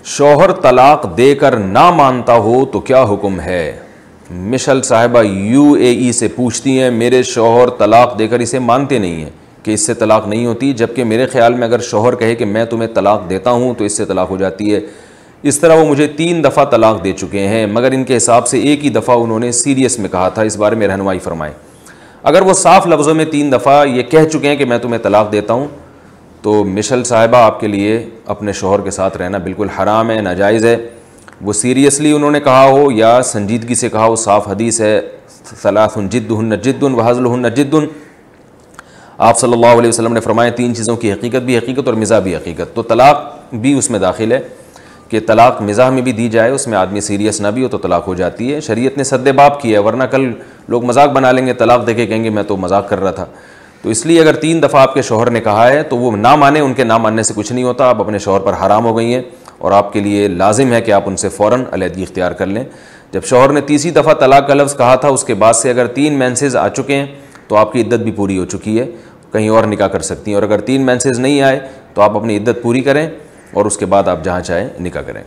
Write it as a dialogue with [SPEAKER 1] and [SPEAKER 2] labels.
[SPEAKER 1] شوہر طلاق دے کر نہ مانتا ہو تو کیا حکم ہے؟ مشل صاحبہ UAE سے پوچھتی ہیں میرے شوہر طلاق دے کر اسے مانتے نہیں ہیں کہ اس سے طلاق نہیں ہوتی، جبکہ میرے خیال میں اگر شوہر کہے کہ میں تمہیں طلاق دیتا ہوں تو اس سے طلاق ہو جاتی ہے۔ اس طرح وہ مجھے 3 دفعہ طلاق دے چکے ہیں، مگر ان کے حساب سے ایک ہی دفعہ انہوں نے سیریس میں کہا تھا، اس بارے میں رہنمائی فرمائیں۔ اگر وہ صاف لفظوں میں 3 دفعہ یہ کہہ چکے ہیں کہ میں تمہیں طلاق دیتا ہوں تو مشل صاحبہ آپ کے لیے اپنے شوہر کے ساتھ رہنا بالکل حرام ہے، ناجائز ہے۔ وہ سیریسلی انہوں نے کہا ہو یا سنجیدگی سے کہا ہو، صاف حدیث ہے ثلاث جدہن جد وہزلہن جد۔ آپ صلی اللہ علیہ وسلم نے فرمایا 3 چیزوں کی حقیقت بھی حقیقت اور مزاح بھی حقیقت، تو طلاق بھی اس میں داخل ہے کہ طلاق مزاح میں بھی دی جائے، اس میں آدمی سیریس نہ بھی ہو تو طلاق ہو جاتی ہے۔ شریعت نے سد باب کیا ہے، ورنہ کل لوگ مذاق بنا لیں گے، طلاق دے کے کہیں گے میں تو مذاق کر رہا تھا۔ تو اس لیے اگر 3 دفعہ آپ کے شوہر نے کہا ہے تو وہ نہ مانیں، ان کے نہ ماننے سے کچھ نہیں ہوتا، آپ اپنے شوہر پر حرام ہو گئی ہیں اور آپ کے لیے لازم ہے کہ آپ ان سے فوراً علیحدگی اختیار کر لیں۔ جب شوہر نے تیسری دفعہ طلاق کا لفظ کہا تھا، اس کے بعد سے اگر 3 مینسز آ چکے ہیں تو آپ کی عدت بھی پوری ہو چکی ہے، کہیں اور نکاح کر سکتی ہیں، اور اگر 3 مینسز نہیں آئے تو آپ اپنی عدت پوری کریں اور اس کے بعد آپ جہاں چاہیں نکاح کریں۔